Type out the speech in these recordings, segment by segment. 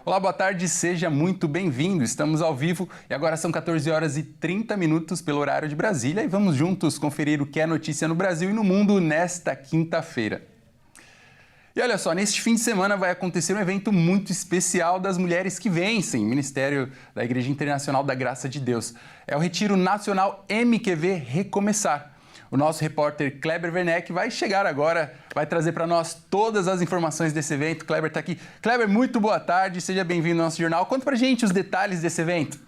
Olá, boa tarde, seja muito bem-vindo. Estamos ao vivo e agora são 14 horas e 30 minutos pelo horário de Brasília e vamos juntos conferir o que é notícia no Brasil e no mundo nesta quinta-feira. E olha só, neste fim de semana vai acontecer um evento muito especial das mulheres que vencem, Ministério da Igreja Internacional da Graça de Deus. É o Retiro Nacional MQV Recomeçar. O nosso repórter Kleber Werneck vai chegar agora, vai trazer para nós todas as informações desse evento. Kleber está aqui. Kleber, muito boa tarde, seja bem-vindo ao nosso jornal. Conta para a gente os detalhes desse evento.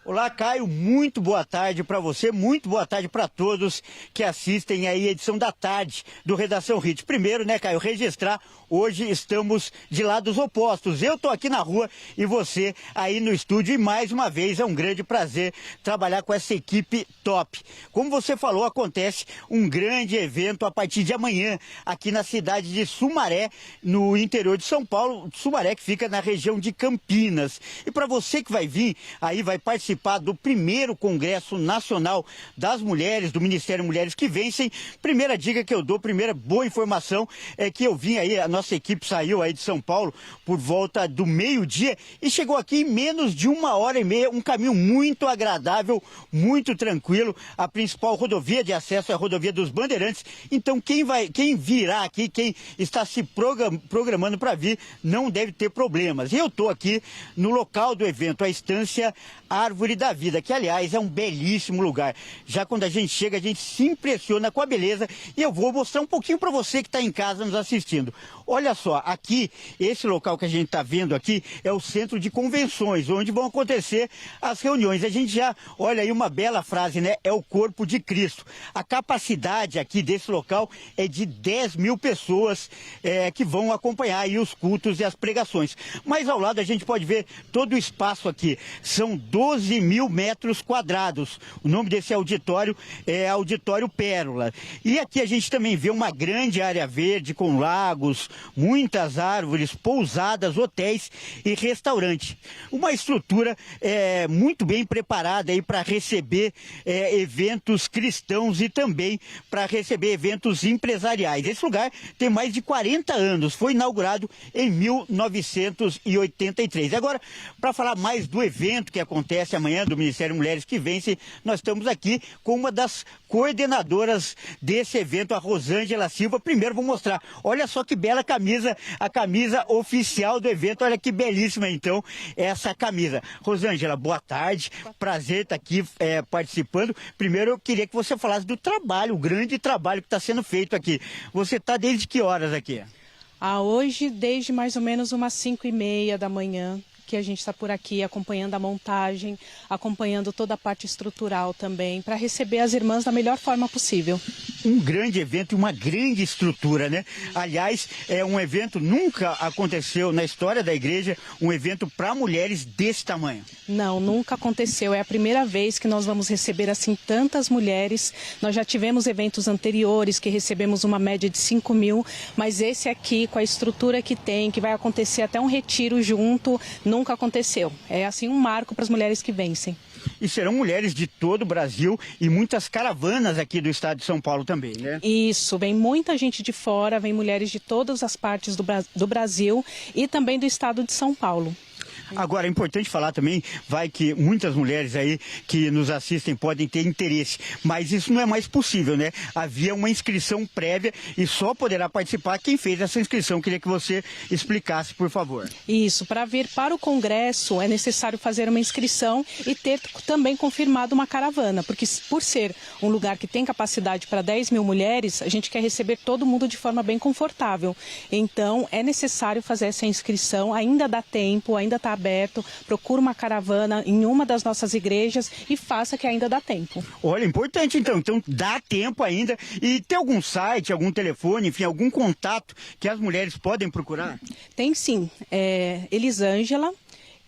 Olá, Caio, muito boa tarde para você, muito boa tarde para todos que assistem aí a edição da tarde do Redação Hit. Primeiro, né, Caio, registrar, hoje estamos de lados opostos. Eu tô aqui na rua e você aí no estúdio e mais uma vez é um grande prazer trabalhar com essa equipe top. Como você falou, acontece um grande evento a partir de amanhã aqui na cidade de Sumaré, no interior de São Paulo, Sumaré que fica na região de Campinas. E para você que vai vir, aí vai participar do primeiro Congresso Nacional das Mulheres, do Ministério Mulheres que Vencem. Primeira dica que eu dou, primeira boa informação é que eu vim aí, a nossa equipe saiu aí de São Paulo por volta do meio-dia e chegou aqui em menos de 1h30, um caminho muito agradável, muito tranquilo. A principal rodovia de acesso é a rodovia dos Bandeirantes, então quem virá aqui, quem está se programando para vir, não deve ter problemas. E eu estou aqui no local do evento, a Estância Árvore da Vida, que aliás é um belíssimo lugar. Já quando a gente chega, a gente se impressiona com a beleza e eu vou mostrar um pouquinho para você que está em casa nos assistindo. Olha só, aqui, esse local que a gente está vendo aqui é o centro de convenções, onde vão acontecer as reuniões. A gente já, olha aí uma bela frase, né? É o corpo de Cristo. A capacidade aqui desse local é de 10 mil pessoas que vão acompanhar aí os cultos e as pregações. Mas ao lado a gente pode ver todo o espaço aqui. São 12 mil metros quadrados. O nome desse auditório é Auditório Pérola. E aqui a gente também vê uma grande área verde com lagos, muitas árvores, pousadas, hotéis e restaurante. Uma estrutura muito bem preparada aí para receber eventos cristãos e também para receber eventos empresariais. Esse lugar tem mais de 40 anos, foi inaugurado em 1983. Agora, para falar mais do evento que acontece amanhã do Ministério Mulheres que Vencem, nós estamos aqui com uma das coordenadoras desse evento, a Rosângela Silva. Primeiro vou mostrar, olha só que bela camisa, a camisa oficial do evento, olha que belíssima então essa camisa. Rosângela, boa tarde, prazer estar aqui participando. Primeiro eu queria que você falasse do trabalho, o grande trabalho que está sendo feito aqui. Você está desde que horas aqui? Hoje, desde mais ou menos umas 5h30 da manhã, que a gente está por aqui acompanhando a montagem, acompanhando toda a parte estrutural também, para receber as irmãs da melhor forma possível. Um grande evento e uma grande estrutura, né? Aliás, é um evento, nunca aconteceu na história da igreja, um evento para mulheres desse tamanho. Não, nunca aconteceu. É a primeira vez que nós vamos receber assim tantas mulheres. Nós já tivemos eventos anteriores que recebemos uma média de 5 mil, mas esse aqui, com a estrutura que tem, que vai acontecer até um retiro junto, nunca aconteceu. É assim um marco para as mulheres que vencem. E serão mulheres de todo o Brasil e muitas caravanas aqui do estado de São Paulo também, né? Isso, vem muita gente de fora, vem mulheres de todas as partes do Brasil e também do estado de São Paulo. Agora, é importante falar também, vai que muitas mulheres aí que nos assistem podem ter interesse, mas isso não é mais possível, né? Havia uma inscrição prévia e só poderá participar quem fez essa inscrição. Queria que você explicasse, por favor. Isso, para vir para o Congresso é necessário fazer uma inscrição e ter também confirmado uma caravana, porque por ser um lugar que tem capacidade para 10 mil mulheres, a gente quer receber todo mundo de forma bem confortável. Então, é necessário fazer essa inscrição, ainda dá tempo, ainda está aberto, procura uma caravana em uma das nossas igrejas e faça que ainda dá tempo. Olha, importante então dá tempo ainda. E tem algum site, algum telefone, enfim, algum contato que as mulheres podem procurar? Tem sim, Elisângela.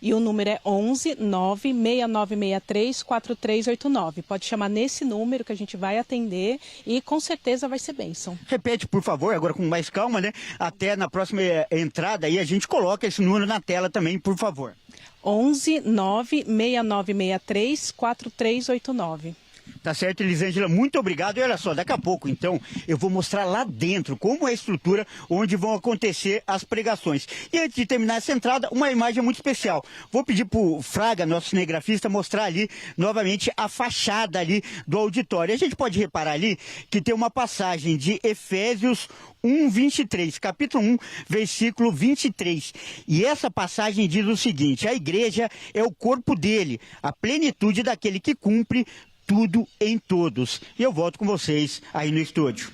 E o número é 11 96963 4389. Pode chamar nesse número que a gente vai atender e com certeza vai ser bênção. Repete, por favor, agora com mais calma, né? Até na próxima entrada aí a gente coloca esse número na tela também, por favor. 11 96963 4389. Tá certo, Elisângela, muito obrigado. E olha só, daqui a pouco, então, eu vou mostrar lá dentro como é a estrutura onde vão acontecer as pregações. E antes de terminar essa entrada, uma imagem muito especial. Vou pedir pro Fraga, nosso cinegrafista, mostrar ali novamente a fachada ali do auditório. A gente pode reparar ali que tem uma passagem de Efésios 1:23, capítulo 1, versículo 23. E essa passagem diz o seguinte: a igreja é o corpo dele, a plenitude daquele que cumpre tudo em todos. E eu volto com vocês aí no estúdio.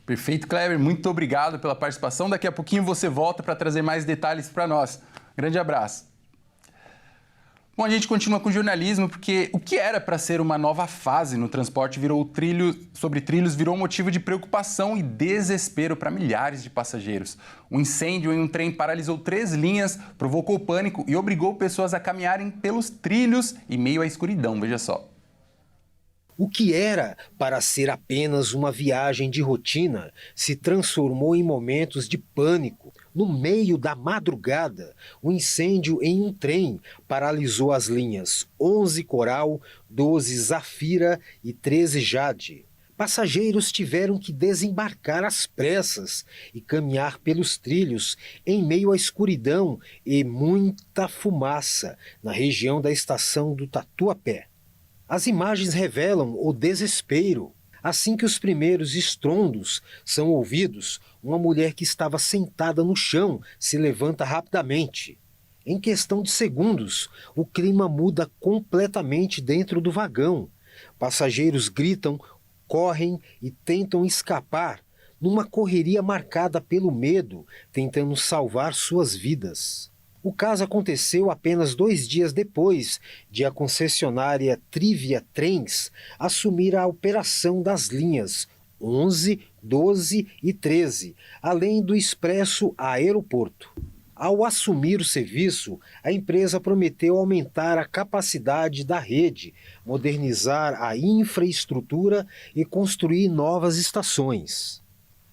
Perfeito, Kleber. Muito obrigado pela participação. Daqui a pouquinho você volta para trazer mais detalhes para nós. Grande abraço. Bom, a gente continua com jornalismo porque o que era para ser uma nova fase no transporte sobre trilhos virou motivo de preocupação e desespero para milhares de passageiros. Um incêndio em um trem paralisou 3 linhas, provocou pânico e obrigou pessoas a caminharem pelos trilhos em meio à escuridão. Veja só. O que era para ser apenas uma viagem de rotina se transformou em momentos de pânico. No meio da madrugada, o incêndio em um trem paralisou as linhas 11 Coral, 12 Zafira e 13 Jade. Passageiros tiveram que desembarcar às pressas e caminhar pelos trilhos em meio à escuridão e muita fumaça na região da estação do Tatuapé. As imagens revelam o desespero. Assim que os primeiros estrondos são ouvidos, uma mulher que estava sentada no chão se levanta rapidamente. Em questão de segundos, o clima muda completamente dentro do vagão. Passageiros gritam, correm e tentam escapar, numa correria marcada pelo medo, tentando salvar suas vidas. O caso aconteceu apenas 2 dias depois de a concessionária Trivia Trens assumir a operação das linhas 11, 12 e 13, além do Expresso Aeroporto. Ao assumir o serviço, a empresa prometeu aumentar a capacidade da rede, modernizar a infraestrutura e construir novas estações.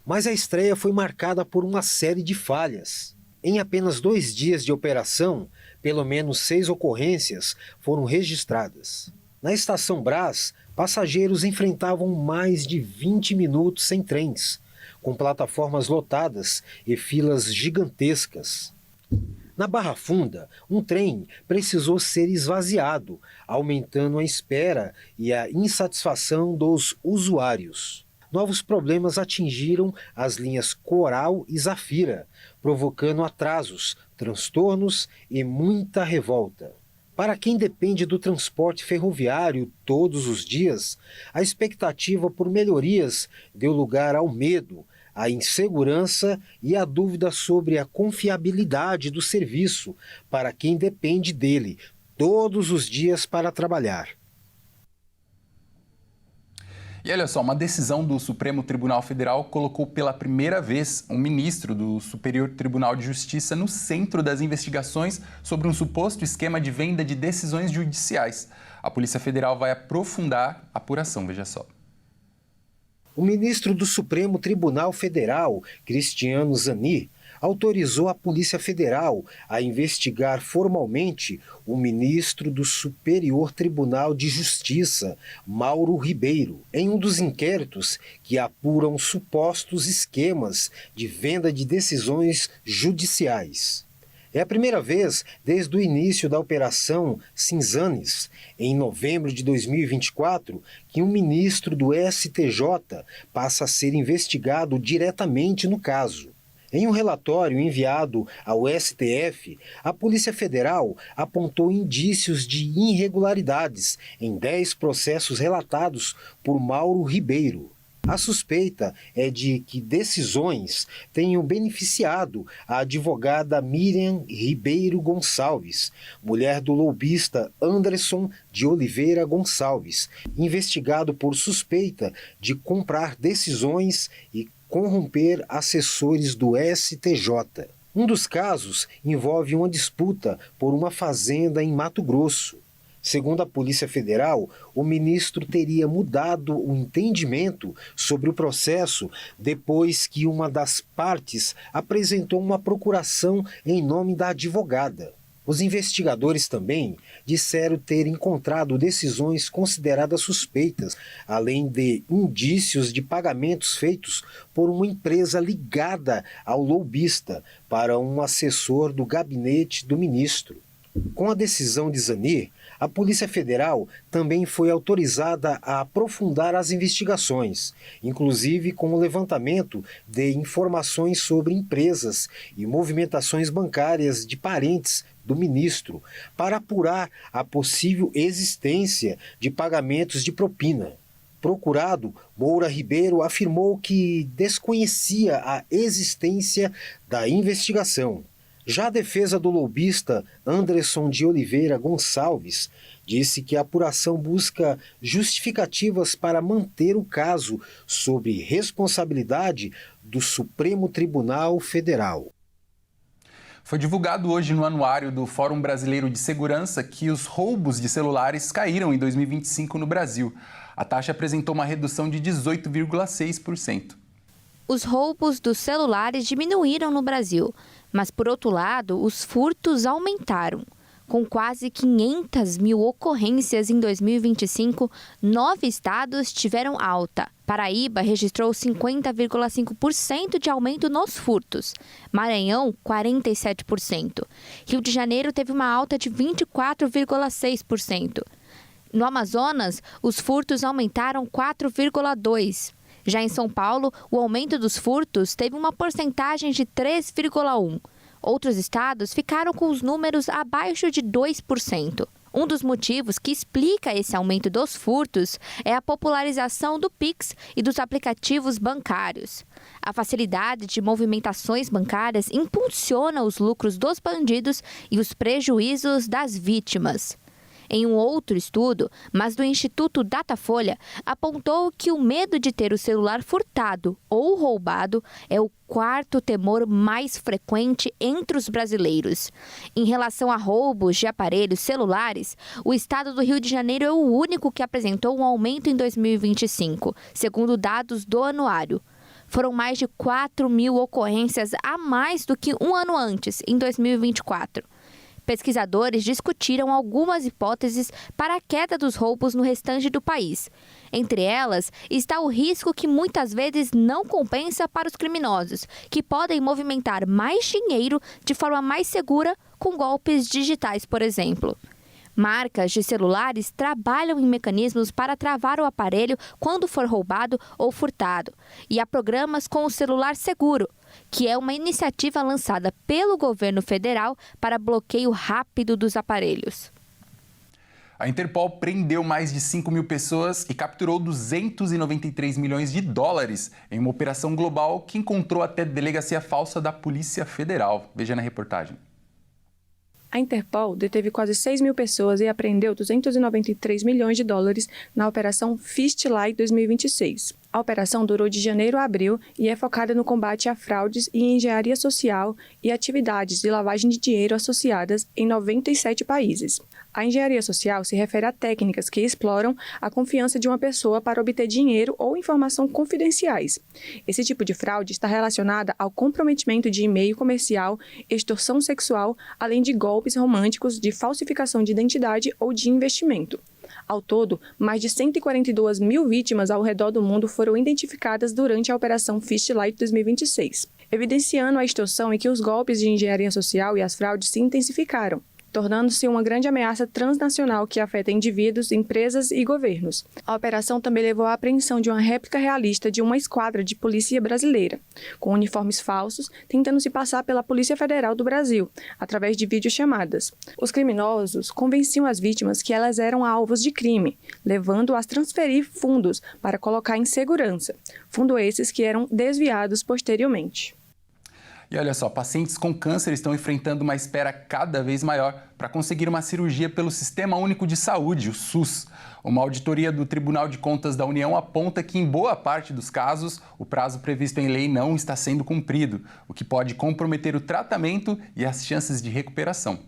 Mas a estreia foi marcada por uma série de falhas. Em apenas 2 dias de operação, pelo menos 6 ocorrências foram registradas. Na estação Brás, passageiros enfrentavam mais de 20 minutos sem trens, com plataformas lotadas e filas gigantescas. Na Barra Funda, um trem precisou ser esvaziado, aumentando a espera e a insatisfação dos usuários. Novos problemas atingiram as linhas Coral e Zafira, provocando atrasos, transtornos e muita revolta. Para quem depende do transporte ferroviário todos os dias, a expectativa por melhorias deu lugar ao medo, à insegurança e à dúvida sobre a confiabilidade do serviço para quem depende dele todos os dias para trabalhar. E olha só, uma decisão do Supremo Tribunal Federal colocou pela primeira vez um ministro do Superior Tribunal de Justiça no centro das investigações sobre um suposto esquema de venda de decisões judiciais. A Polícia Federal vai aprofundar a apuração, veja só. O ministro do Supremo Tribunal Federal, Cristiano Zanin, autorizou a Polícia Federal a investigar formalmente o ministro do Superior Tribunal de Justiça, Mauro Ribeiro, em um dos inquéritos que apuram supostos esquemas de venda de decisões judiciais. É a primeira vez desde o início da Operação Cinzanes, em novembro de 2024, que um ministro do STJ passa a ser investigado diretamente no caso. Em um relatório enviado ao STF, a Polícia Federal apontou indícios de irregularidades em 10 processos relatados por Mauro Ribeiro. A suspeita é de que decisões tenham beneficiado a advogada Miriam Ribeiro Gonçalves, mulher do lobista Anderson de Oliveira Gonçalves, investigado por suspeita de comprar decisões e corromper assessores do STJ. Um dos casos envolve uma disputa por uma fazenda em Mato Grosso. Segundo a Polícia Federal, o ministro teria mudado o entendimento sobre o processo depois que uma das partes apresentou uma procuração em nome da advogada. Os investigadores também disseram ter encontrado decisões consideradas suspeitas, além de indícios de pagamentos feitos por uma empresa ligada ao lobista para um assessor do gabinete do ministro. Com a decisão de Zanir, a Polícia Federal também foi autorizada a aprofundar as investigações, inclusive com o levantamento de informações sobre empresas e movimentações bancárias de parentes do ministro, para apurar a possível existência de pagamentos de propina. Procurado, Moura Ribeiro afirmou que desconhecia a existência da investigação. Já a defesa do lobista Anderson de Oliveira Gonçalves disse que a apuração busca justificativas para manter o caso sob responsabilidade do Supremo Tribunal Federal. Foi divulgado hoje no anuário do Fórum Brasileiro de Segurança que os roubos de celulares caíram em 2025 no Brasil. A taxa apresentou uma redução de 18,6%. Os roubos dos celulares diminuíram no Brasil, mas, por outro lado, os furtos aumentaram. Com quase 500 mil ocorrências em 2025, 9 estados tiveram alta. Paraíba registrou 50,5% de aumento nos furtos. Maranhão, 47%. Rio de Janeiro teve uma alta de 24,6%. No Amazonas, os furtos aumentaram 4,2%. Já em São Paulo, o aumento dos furtos teve uma porcentagem de 3,1%. Outros estados ficaram com os números abaixo de 2%. Um dos motivos que explica esse aumento dos furtos é a popularização do Pix e dos aplicativos bancários. A facilidade de movimentações bancárias impulsiona os lucros dos bandidos e os prejuízos das vítimas. Em um outro estudo, mas do Instituto Datafolha, apontou que o medo de ter o celular furtado ou roubado é o quarto temor mais frequente entre os brasileiros. Em relação a roubos de aparelhos celulares, o estado do Rio de Janeiro é o único que apresentou um aumento em 2025, segundo dados do anuário. Foram mais de 4 mil ocorrências a mais do que um ano antes, em 2024. Pesquisadores discutiram algumas hipóteses para a queda dos roubos no restante do país. Entre elas está o risco que muitas vezes não compensa para os criminosos, que podem movimentar mais dinheiro de forma mais segura com golpes digitais, por exemplo. Marcas de celulares trabalham em mecanismos para travar o aparelho quando for roubado ou furtado. E há programas com o celular seguro, que é uma iniciativa lançada pelo governo federal para bloqueio rápido dos aparelhos. A Interpol prendeu mais de 5 mil pessoas e capturou 293 milhões de dólares em uma operação global que encontrou até delegacia falsa da Polícia Federal. Veja na reportagem. A Interpol deteve quase 6 mil pessoas e apreendeu 293 milhões de dólares na Operação Fistlight 2026. A operação durou de janeiro a abril e é focada no combate a fraudes e engenharia social e atividades de lavagem de dinheiro associadas em 97 países. A engenharia social se refere a técnicas que exploram a confiança de uma pessoa para obter dinheiro ou informação confidenciais. Esse tipo de fraude está relacionada ao comprometimento de e-mail comercial, extorsão sexual, além de golpes românticos de falsificação de identidade ou de investimento. Ao todo, mais de 142 mil vítimas ao redor do mundo foram identificadas durante a Operação Fistlight 2026, evidenciando a extorsão em que os golpes de engenharia social e as fraudes se intensificaram, tornando-se uma grande ameaça transnacional que afeta indivíduos, empresas e governos. A operação também levou à apreensão de uma réplica realista de uma esquadra de polícia brasileira, com uniformes falsos, tentando se passar pela Polícia Federal do Brasil, através de videochamadas. Os criminosos convenciam as vítimas que elas eram alvos de crime, levando-as a transferir fundos para colocar em segurança, fundos esses que eram desviados posteriormente. E olha só, pacientes com câncer estão enfrentando uma espera cada vez maior para conseguir uma cirurgia pelo Sistema Único de Saúde, o SUS. Uma auditoria do Tribunal de Contas da União aponta que, em boa parte dos casos, o prazo previsto em lei não está sendo cumprido, o que pode comprometer o tratamento e as chances de recuperação.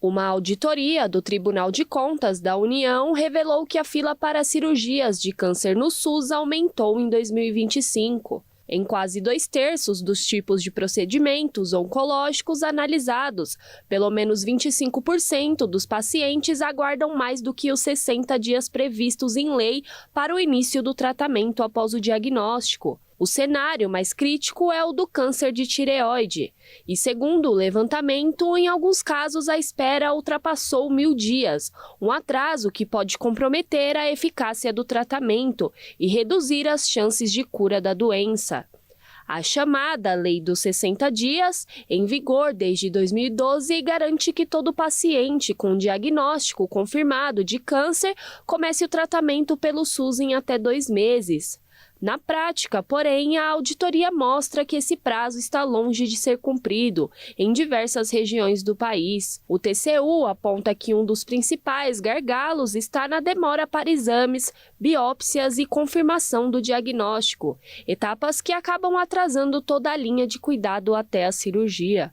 Uma auditoria do Tribunal de Contas da União revelou que a fila para cirurgias de câncer no SUS aumentou em 2025. em quase 2/3 dos tipos de procedimentos oncológicos analisados. Pelo menos 25% dos pacientes aguardam mais do que os 60 dias previstos em lei para o início do tratamento após o diagnóstico. O cenário mais crítico é o do câncer de tireoide. E segundo o levantamento, em alguns casos a espera ultrapassou 1.000 dias, um atraso que pode comprometer a eficácia do tratamento e reduzir as chances de cura da doença. A chamada Lei dos 60 Dias, em vigor desde 2012, garante que todo paciente com diagnóstico confirmado de câncer comece o tratamento pelo SUS em até 2 meses. Na prática, porém, a auditoria mostra que esse prazo está longe de ser cumprido em diversas regiões do país. O TCU aponta que um dos principais gargalos está na demora para exames, biópsias e confirmação do diagnóstico, etapas que acabam atrasando toda a linha de cuidado até a cirurgia.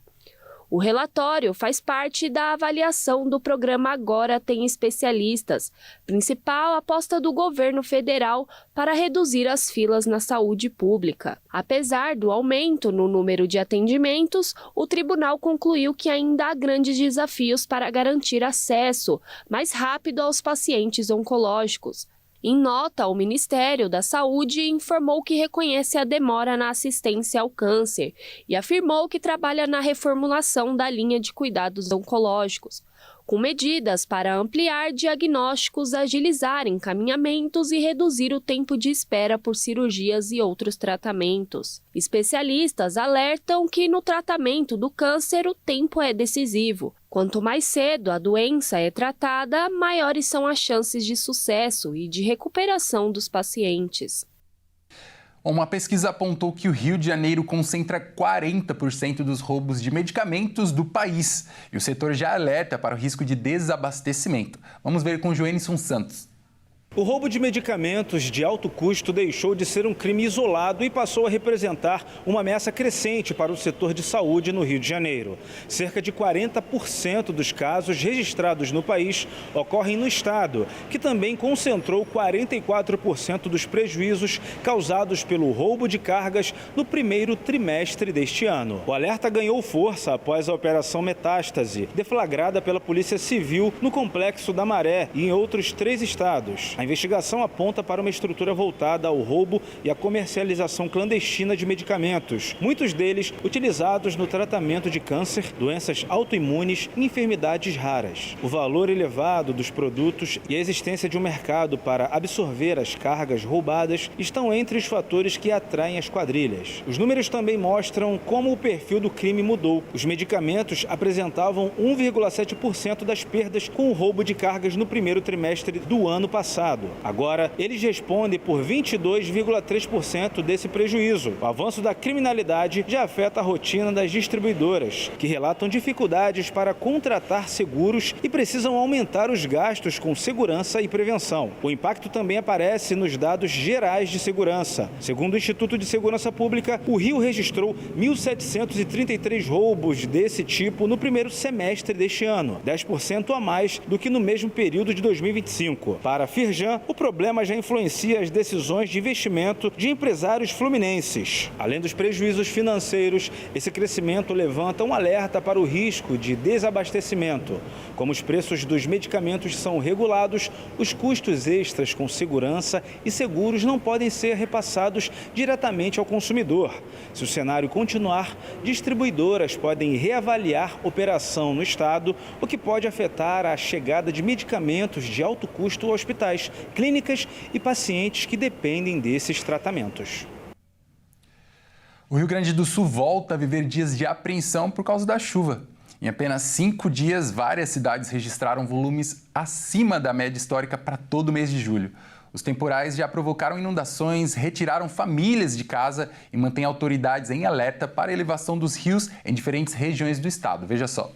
O relatório faz parte da avaliação do programa Agora Tem Especialistas, principal aposta do governo federal para reduzir as filas na saúde pública. Apesar do aumento no número de atendimentos, o tribunal concluiu que ainda há grandes desafios para garantir acesso mais rápido aos pacientes oncológicos. Em nota, o Ministério da Saúde informou que reconhece a demora na assistência ao câncer e afirmou que trabalha na reformulação da linha de cuidados oncológicos, com medidas para ampliar diagnósticos, agilizar encaminhamentos e reduzir o tempo de espera por cirurgias e outros tratamentos. Especialistas alertam que no tratamento do câncer o tempo é decisivo. Quanto mais cedo a doença é tratada, maiores são as chances de sucesso e de recuperação dos pacientes. Uma pesquisa apontou que o Rio de Janeiro concentra 40% dos roubos de medicamentos do país. E o setor já alerta para o risco de desabastecimento. Vamos ver com Joenison Santos. O roubo de medicamentos de alto custo deixou de ser um crime isolado e passou a representar uma ameaça crescente para o setor de saúde no Rio de Janeiro. Cerca de 40% dos casos registrados no país ocorrem no estado, que também concentrou 44% dos prejuízos causados pelo roubo de cargas no primeiro trimestre deste ano. O alerta ganhou força após a Operação Metástase, deflagrada pela Polícia Civil no Complexo da Maré e em outros 3 estados. A investigação aponta para uma estrutura voltada ao roubo e à comercialização clandestina de medicamentos, muitos deles utilizados no tratamento de câncer, doenças autoimunes e enfermidades raras. O valor elevado dos produtos e a existência de um mercado para absorver as cargas roubadas estão entre os fatores que atraem as quadrilhas. Os números também mostram como o perfil do crime mudou. Os medicamentos apresentavam 1,7% das perdas com o roubo de cargas no primeiro trimestre do ano passado. Agora, eles respondem por 22,3% desse prejuízo. O avanço da criminalidade já afeta a rotina das distribuidoras, que relatam dificuldades para contratar seguros e precisam aumentar os gastos com segurança e prevenção. O impacto também aparece nos dados gerais de segurança. Segundo o Instituto de Segurança Pública, o Rio registrou 1.733 roubos desse tipo no primeiro semestre deste ano, 10% a mais do que no mesmo período de 2025. Para a Firjan, o problema já influencia as decisões de investimento de empresários fluminenses. Além dos prejuízos financeiros, esse crescimento levanta um alerta para o risco de desabastecimento. Como os preços dos medicamentos são regulados, os custos extras com segurança e seguros não podem ser repassados diretamente ao consumidor. Se o cenário continuar, distribuidoras podem reavaliar operação no estado, o que pode afetar a chegada de medicamentos de alto custo a hospitais, clínicas e pacientes que dependem desses tratamentos. O Rio Grande do Sul volta a viver dias de apreensão por causa da chuva. Em apenas 5 dias, várias cidades registraram volumes acima da média histórica para todo o mês de julho. Os temporais já provocaram inundações, retiraram famílias de casa e mantêm autoridades em alerta para a elevação dos rios em diferentes regiões do estado. Veja só.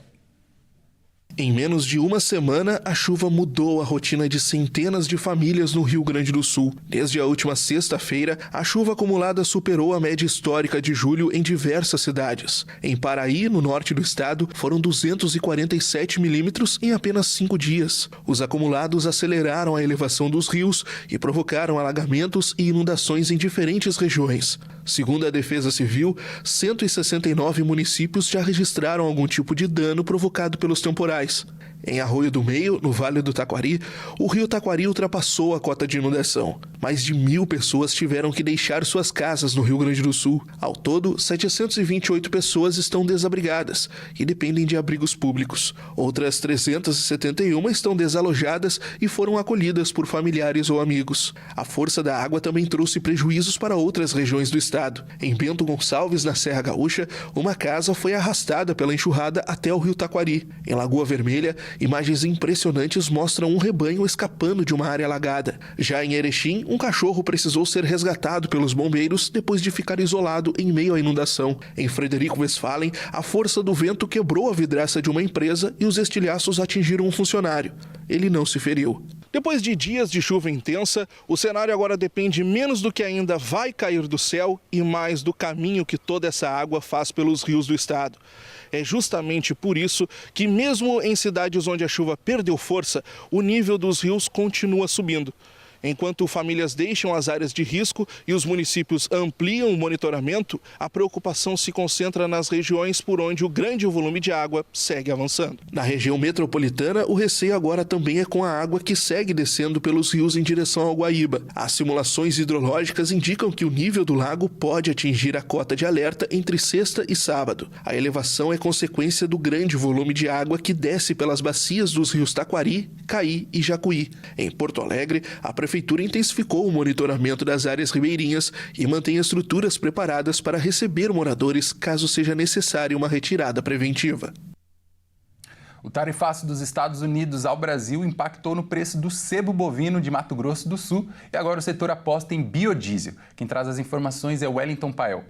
Em menos de uma semana, a chuva mudou a rotina de centenas de famílias no Rio Grande do Sul. Desde a última sexta-feira, a chuva acumulada superou a média histórica de julho em diversas cidades. Em Paraí, no norte do estado, foram 247 milímetros em apenas 5 dias. Os acumulados aceleraram a elevação dos rios e provocaram alagamentos e inundações em diferentes regiões. Segundo a Defesa Civil, 169 municípios já registraram algum tipo de dano provocado pelos temporais. Em Arroio do Meio, no Vale do Taquari, o rio Taquari ultrapassou a cota de inundação. Mais de 1.000 pessoas tiveram que deixar suas casas no Rio Grande do Sul. Ao todo, 728 pessoas estão desabrigadas e dependem de abrigos públicos. Outras 371 estão desalojadas e foram acolhidas por familiares ou amigos. A força da água também trouxe prejuízos para outras regiões do estado. Em Bento Gonçalves, na Serra Gaúcha, uma casa foi arrastada pela enxurrada até o rio Taquari. Em Lagoa Vermelha, imagens impressionantes mostram um rebanho escapando de uma área alagada. Já em Erechim, um cachorro precisou ser resgatado pelos bombeiros depois de ficar isolado em meio à inundação. Em Frederico Westphalen, a força do vento quebrou a vidraça de uma empresa e os estilhaços atingiram um funcionário. Ele não se feriu. Depois de dias de chuva intensa, o cenário agora depende menos do que ainda vai cair do céu e mais do caminho que toda essa água faz pelos rios do estado. É justamente por isso que, mesmo em cidades onde a chuva perdeu força, o nível dos rios continua subindo. Enquanto famílias deixam as áreas de risco e os municípios ampliam o monitoramento, a preocupação se concentra nas regiões por onde o grande volume de água segue avançando. Na região metropolitana, o receio agora também é com a água que segue descendo pelos rios em direção ao Guaíba. As simulações hidrológicas indicam que o nível do lago pode atingir a cota de alerta entre sexta e sábado. A elevação é consequência do grande volume de água que desce pelas bacias dos rios Taquari, Caí e Jacuí. Em Porto Alegre, a Prefeitura intensificou o monitoramento das áreas ribeirinhas e mantém estruturas preparadas para receber moradores caso seja necessária uma retirada preventiva. O tarifaço dos Estados Unidos ao Brasil impactou no preço do sebo bovino de Mato Grosso do Sul e agora o setor aposta em biodiesel. Quem traz as informações é Wellington Pael.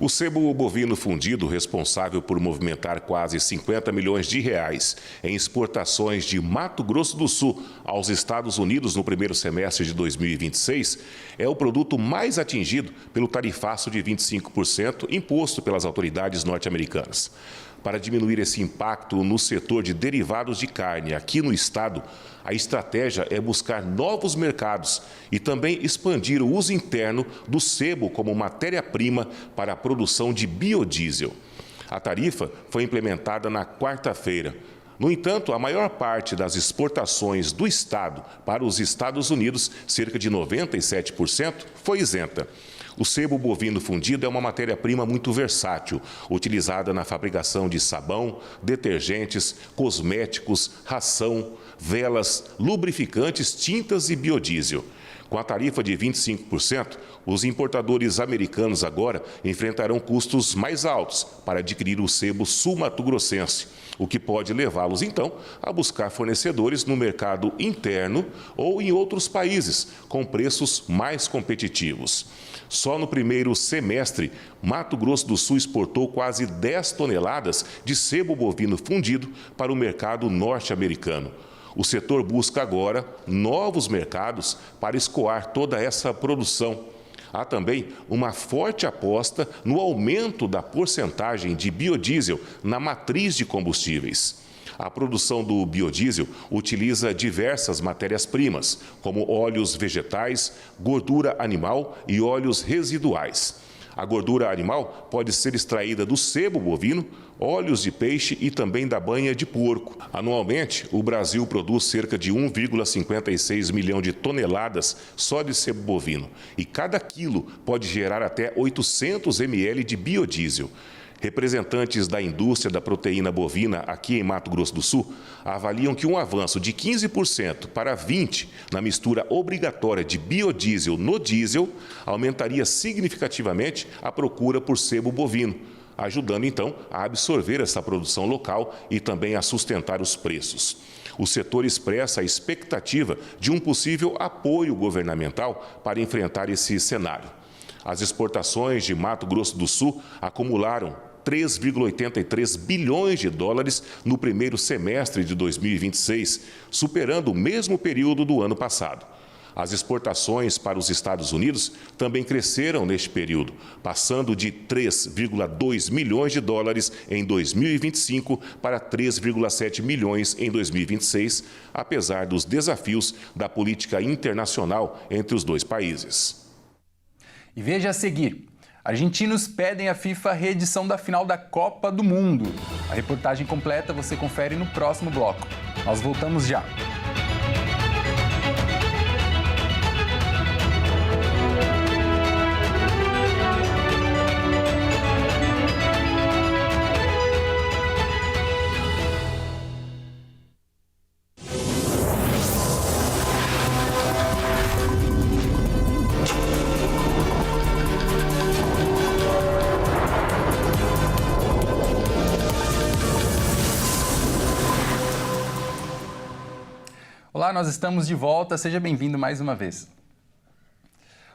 O sebo bovino fundido, responsável por movimentar quase 50 milhões de reais em exportações de Mato Grosso do Sul aos Estados Unidos no primeiro semestre de 2026, é o produto mais atingido pelo tarifaço de 25% imposto pelas autoridades norte-americanas. Para diminuir esse impacto no setor de derivados de carne aqui no estado, a estratégia é buscar novos mercados e também expandir o uso interno do sebo como matéria-prima para a produção de biodiesel. A tarifa foi implementada na quarta-feira. No entanto, a maior parte das exportações do estado para os Estados Unidos, cerca de 97%, foi isenta. O sebo bovino fundido é uma matéria-prima muito versátil, utilizada na fabricação de sabão, detergentes, cosméticos, ração, velas, lubrificantes, tintas e biodiesel. Com a tarifa de 25%, os importadores americanos agora enfrentarão custos mais altos para adquirir o sebo sul-mato-grossense, o que pode levá-los, então, a buscar fornecedores no mercado interno ou em outros países, com preços mais competitivos. Só no primeiro semestre, Mato Grosso do Sul exportou quase 10 toneladas de sebo bovino fundido para o mercado norte-americano. O setor busca agora novos mercados para escoar toda essa produção. Há também uma forte aposta no aumento da porcentagem de biodiesel na matriz de combustíveis. A produção do biodiesel utiliza diversas matérias-primas, como óleos vegetais, gordura animal e óleos residuais. A gordura animal pode ser extraída do sebo bovino, óleos de peixe e também da banha de porco. Anualmente, o Brasil produz cerca de 1,56 milhão de toneladas só de sebo bovino. E cada quilo pode gerar até 800 ml de biodiesel. Representantes da indústria da proteína bovina aqui em Mato Grosso do Sul avaliam que um avanço de 15% para 20% na mistura obrigatória de biodiesel no diesel aumentaria significativamente a procura por sebo bovino, ajudando então a absorver essa produção local e também a sustentar os preços. O setor expressa a expectativa de um possível apoio governamental para enfrentar esse cenário. As exportações de Mato Grosso do Sul acumularam 3,83 bilhões de dólares no primeiro semestre de 2026, superando o mesmo período do ano passado. As exportações para os Estados Unidos também cresceram neste período, passando de 3,2 milhões de dólares em 2025 para 3,7 milhões em 2026, apesar dos desafios da política internacional entre os dois países. E veja a seguir. Argentinos pedem à FIFA a reedição da final da Copa do Mundo. A reportagem completa você confere no próximo bloco. Nós voltamos já. Olá, nós estamos de volta, seja bem-vindo mais uma vez.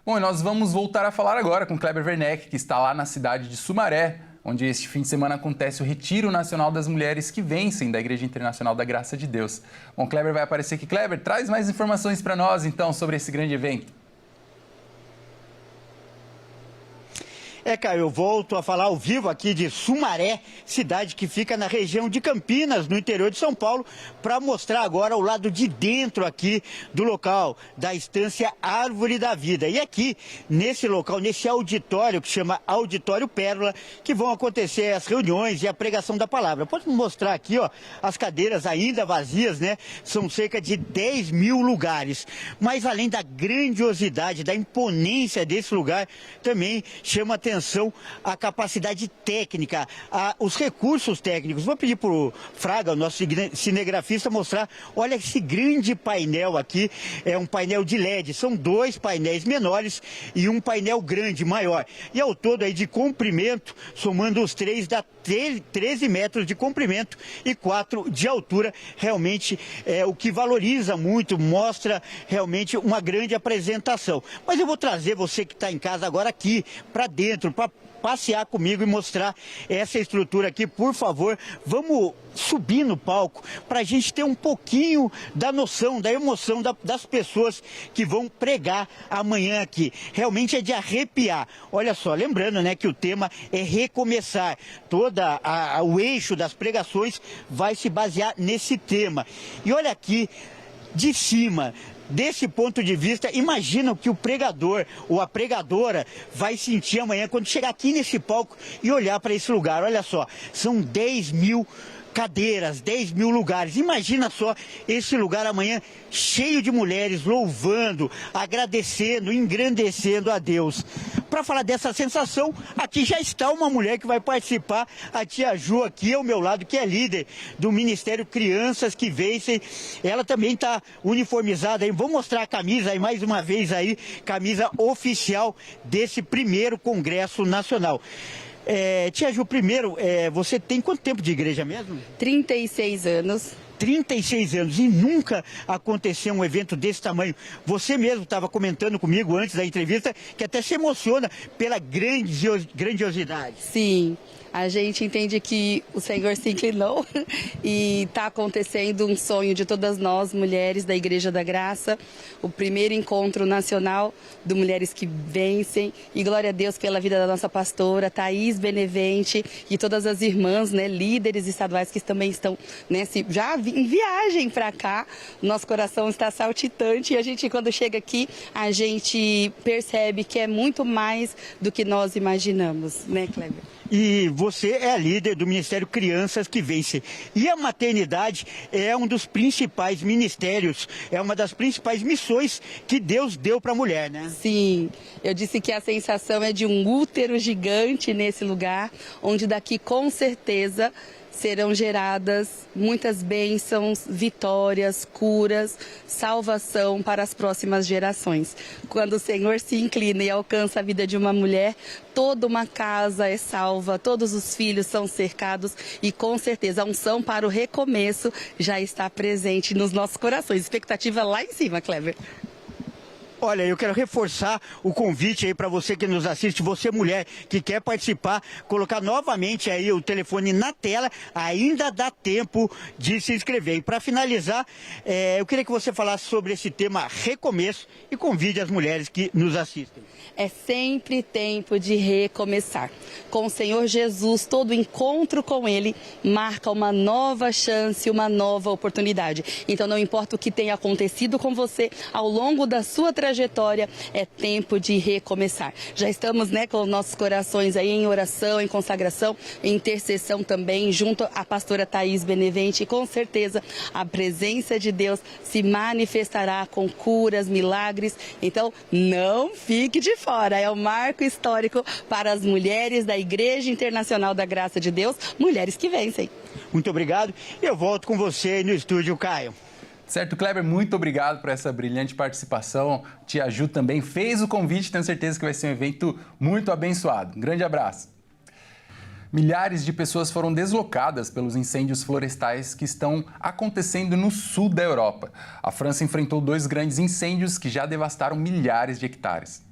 Bom, e nós vamos voltar a falar agora com Kleber Werneck, que está lá na cidade de Sumaré, onde este fim de semana acontece o Retiro Nacional das Mulheres que Vencem da Igreja Internacional da Graça de Deus. Bom, Kleber vai aparecer aqui. Kleber, traz mais informações para nós, então, sobre esse grande evento. Caio, eu volto a falar ao vivo aqui de Sumaré, cidade que fica na região de Campinas, no interior de São Paulo, para mostrar agora o lado de dentro aqui do local, da Estância Árvore da Vida. E aqui, nesse local, nesse auditório, que chama Auditório Pérola, que vão acontecer as reuniões e a pregação da palavra. Posso mostrar aqui, ó, as cadeiras ainda vazias, né? São cerca de 10 mil lugares. Mas além da grandiosidade, da imponência desse lugar, também chama atenção a capacidade técnica, os recursos técnicos. Vou pedir para o Fraga, o nosso cinegrafista, mostrar. Olha esse grande painel aqui, é um painel de LED. São 2 painéis menores e um painel grande, maior. E ao todo aí de comprimento, somando os 3, dá 13 metros de comprimento e 4 de altura. Realmente é o que valoriza muito, mostra realmente uma grande apresentação. Mas eu vou trazer você que está em casa agora aqui para dentro, para passear comigo e mostrar essa estrutura aqui. Por favor, vamos subir no palco para a gente ter um pouquinho da noção, da emoção das pessoas que vão pregar amanhã aqui. Realmente é de arrepiar. Olha só, lembrando, né, que o tema é recomeçar. O eixo das pregações vai se basear nesse tema. E olha aqui, de cima, desse ponto de vista, imagina o que o pregador ou a pregadora vai sentir amanhã quando chegar aqui nesse palco e olhar para esse lugar. Olha só, são 10 mil cadeiras, 10 mil lugares. Imagina só esse lugar amanhã cheio de mulheres louvando, agradecendo, engrandecendo a Deus. Para falar dessa sensação, aqui já está uma mulher que vai participar, a tia Ju aqui ao meu lado, que é líder do Ministério Crianças que Vencem. Ela também está uniformizada aí. Vou mostrar a camisa aí mais uma vez aí, camisa oficial desse primeiro Congresso Nacional. Tia Ju, primeiro, você tem quanto tempo de igreja mesmo? 36 anos. 36 anos e nunca aconteceu um evento desse tamanho. Você mesmo estava comentando comigo antes da entrevista que até se emociona pela grandiosidade. Sim, a gente entende que o Senhor se inclinou e está acontecendo um sonho de todas nós, mulheres da Igreja da Graça, o primeiro encontro nacional do Mulheres que Vencem. E glória a Deus pela vida da nossa pastora, Thaís Benevente, e todas as irmãs, né, líderes estaduais que também estão, né, já em viagem para cá. Nosso coração está saltitante e a gente, quando chega aqui, a gente percebe que é muito mais do que nós imaginamos, né, Kleber? E você é a líder do Ministério Crianças que Vencem. E a maternidade é um dos principais ministérios, é uma das principais missões que Deus deu para a mulher, né? Sim, eu disse que a sensação é de um útero gigante nesse lugar, onde daqui com certeza serão geradas muitas bênçãos, vitórias, curas, salvação para as próximas gerações. Quando o Senhor se inclina e alcança a vida de uma mulher, toda uma casa é salva, todos os filhos são cercados e com certeza a unção para o recomeço já está presente nos nossos corações. Expectativa lá em cima, Kleber. Olha, eu quero reforçar o convite aí para você que nos assiste, você mulher que quer participar, colocar novamente aí o telefone na tela, ainda dá tempo de se inscrever. E para finalizar, eu queria que você falasse sobre esse tema recomeço e convide as mulheres que nos assistem. É sempre tempo de recomeçar. Com o Senhor Jesus, todo encontro com Ele marca uma nova chance, uma nova oportunidade. Então não importa o que tenha acontecido com você ao longo da sua trajetória, trajetória, é tempo de recomeçar. Já estamos, né, com nossos corações aí em oração, em consagração, em intercessão também, junto à pastora Thaís Benevente, e com certeza a presença de Deus se manifestará com curas, milagres. Então, não fique de fora, é um marco histórico para as mulheres da Igreja Internacional da Graça de Deus, mulheres que vencem. Muito obrigado. Eu volto com você aí no estúdio, Caio. Certo, Kleber, muito obrigado por essa brilhante participação. Tia Ju também fez o convite, tenho certeza que vai ser um evento muito abençoado. Um grande abraço. Milhares de pessoas foram deslocadas pelos incêndios florestais que estão acontecendo no sul da Europa. A França enfrentou 2 grandes incêndios que já devastaram milhares de hectares.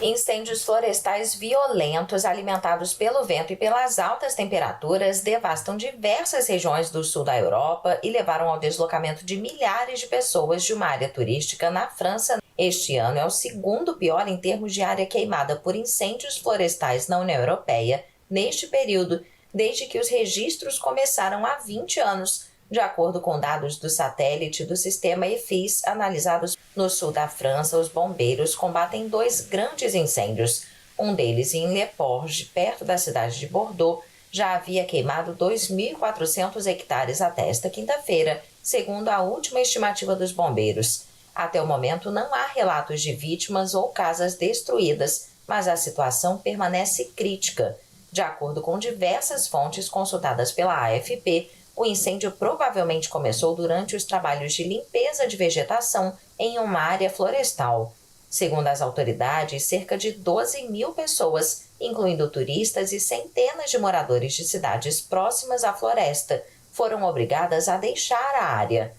Incêndios florestais violentos, alimentados pelo vento e pelas altas temperaturas, devastam diversas regiões do sul da Europa e levaram ao deslocamento de milhares de pessoas de uma área turística na França. Este ano é o segundo pior em termos de área queimada por incêndios florestais na União Europeia neste período, desde que os registros começaram há 20 anos, de acordo com dados do satélite do sistema EFIS analisados no sul da França. Os bombeiros combatem 2 grandes incêndios. Um deles em Le Porge, perto da cidade de Bordeaux, já havia queimado 2.400 hectares até esta quinta-feira, segundo a última estimativa dos bombeiros. Até o momento não há relatos de vítimas ou casas destruídas, mas a situação permanece crítica. De acordo com diversas fontes consultadas pela AFP, o incêndio provavelmente começou durante os trabalhos de limpeza de vegetação em uma área florestal. Segundo as autoridades, cerca de 12.000 pessoas, incluindo turistas e centenas de moradores de cidades próximas à floresta, foram obrigadas a deixar a área.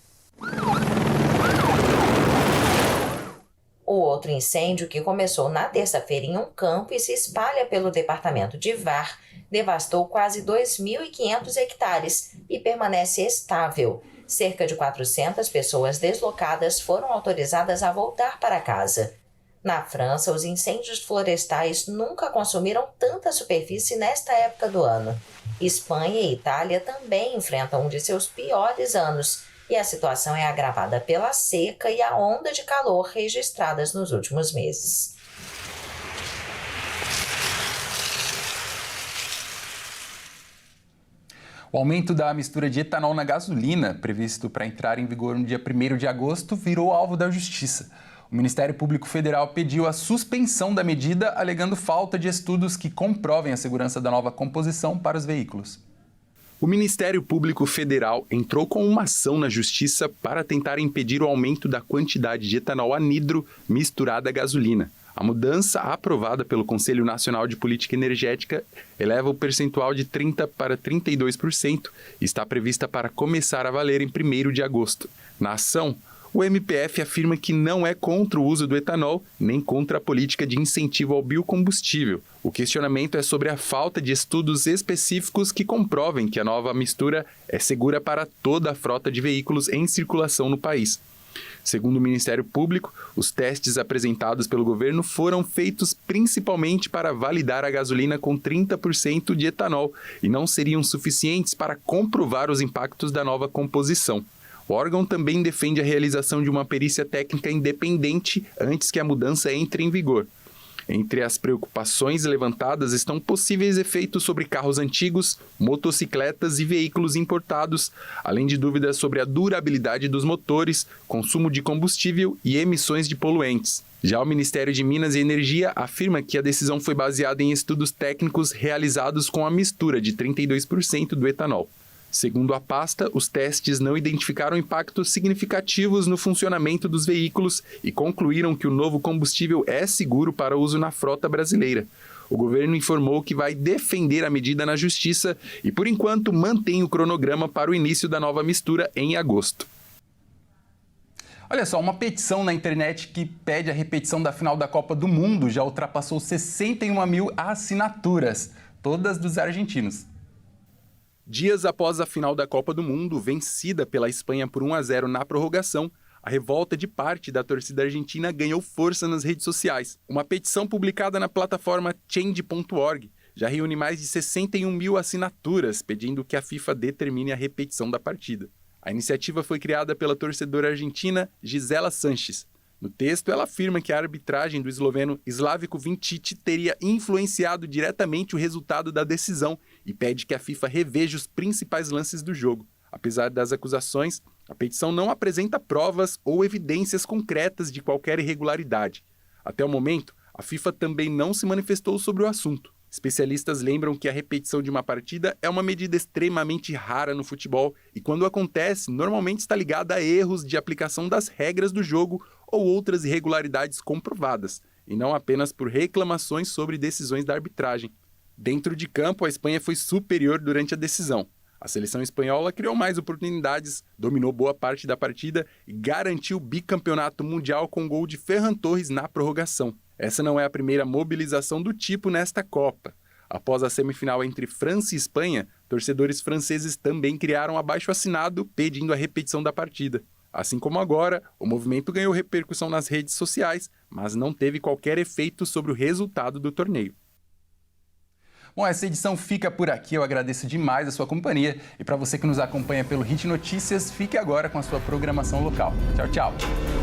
O outro incêndio, que começou na terça-feira em um campo e se espalha pelo departamento de Var, devastou quase 2.500 hectares e permanece estável. Cerca de 400 pessoas deslocadas foram autorizadas a voltar para casa. Na França, os incêndios florestais nunca consumiram tanta superfície nesta época do ano. Espanha e Itália também enfrentam um de seus piores anos, e a situação é agravada pela seca e a onda de calor registradas nos últimos meses. O aumento da mistura de etanol na gasolina, previsto para entrar em vigor no dia 1º de agosto, virou alvo da Justiça. O Ministério Público Federal pediu a suspensão da medida, alegando falta de estudos que comprovem a segurança da nova composição para os veículos. O Ministério Público Federal entrou com uma ação na Justiça para tentar impedir o aumento da quantidade de etanol anidro misturada à gasolina. A mudança, aprovada pelo Conselho Nacional de Política Energética, eleva o percentual de 30% para 32% e está prevista para começar a valer em 1º de agosto. Na ação, o MPF afirma que não é contra o uso do etanol, nem contra a política de incentivo ao biocombustível. O questionamento é sobre a falta de estudos específicos que comprovem que a nova mistura é segura para toda a frota de veículos em circulação no país. Segundo o Ministério Público, os testes apresentados pelo governo foram feitos principalmente para validar a gasolina com 30% de etanol e não seriam suficientes para comprovar os impactos da nova composição. O órgão também defende a realização de uma perícia técnica independente antes que a mudança entre em vigor. Entre as preocupações levantadas estão possíveis efeitos sobre carros antigos, motocicletas e veículos importados, além de dúvidas sobre a durabilidade dos motores, consumo de combustível e emissões de poluentes. Já o Ministério de Minas e Energia afirma que a decisão foi baseada em estudos técnicos realizados com a mistura de 32% do etanol. Segundo a pasta, os testes não identificaram impactos significativos no funcionamento dos veículos e concluíram que o novo combustível é seguro para uso na frota brasileira. O governo informou que vai defender a medida na Justiça e, por enquanto, mantém o cronograma para o início da nova mistura em agosto. Olha só, uma petição na internet que pede a repetição da final da Copa do Mundo já ultrapassou 61 mil assinaturas, todas dos argentinos. Dias após a final da Copa do Mundo, vencida pela Espanha por 1-0 na prorrogação, a revolta de parte da torcida argentina ganhou força nas redes sociais. Uma petição publicada na plataforma Change.org já reúne mais de 61 mil assinaturas, pedindo que a FIFA determine a repetição da partida. A iniciativa foi criada pela torcedora argentina Gisela Sanches. No texto, ela afirma que a arbitragem do esloveno Slavko Vinčić teria influenciado diretamente o resultado da decisão e pede que a FIFA reveja os principais lances do jogo. Apesar das acusações, a petição não apresenta provas ou evidências concretas de qualquer irregularidade. Até o momento, a FIFA também não se manifestou sobre o assunto. Especialistas lembram que a repetição de uma partida é uma medida extremamente rara no futebol e, quando acontece, normalmente está ligada a erros de aplicação das regras do jogo ou outras irregularidades comprovadas, e não apenas por reclamações sobre decisões da arbitragem. Dentro de campo, a Espanha foi superior durante a decisão. A seleção espanhola criou mais oportunidades, dominou boa parte da partida e garantiu o bicampeonato mundial com gol de Ferran Torres na prorrogação. Essa não é a primeira mobilização do tipo nesta Copa. Após a semifinal entre França e Espanha, torcedores franceses também criaram abaixo-assinado pedindo a repetição da partida. Assim como agora, o movimento ganhou repercussão nas redes sociais, mas não teve qualquer efeito sobre o resultado do torneio. Bom, essa edição fica por aqui. Eu agradeço demais a sua companhia. E para você que nos acompanha pelo Hit Notícias, fique agora com a sua programação local. Tchau, tchau.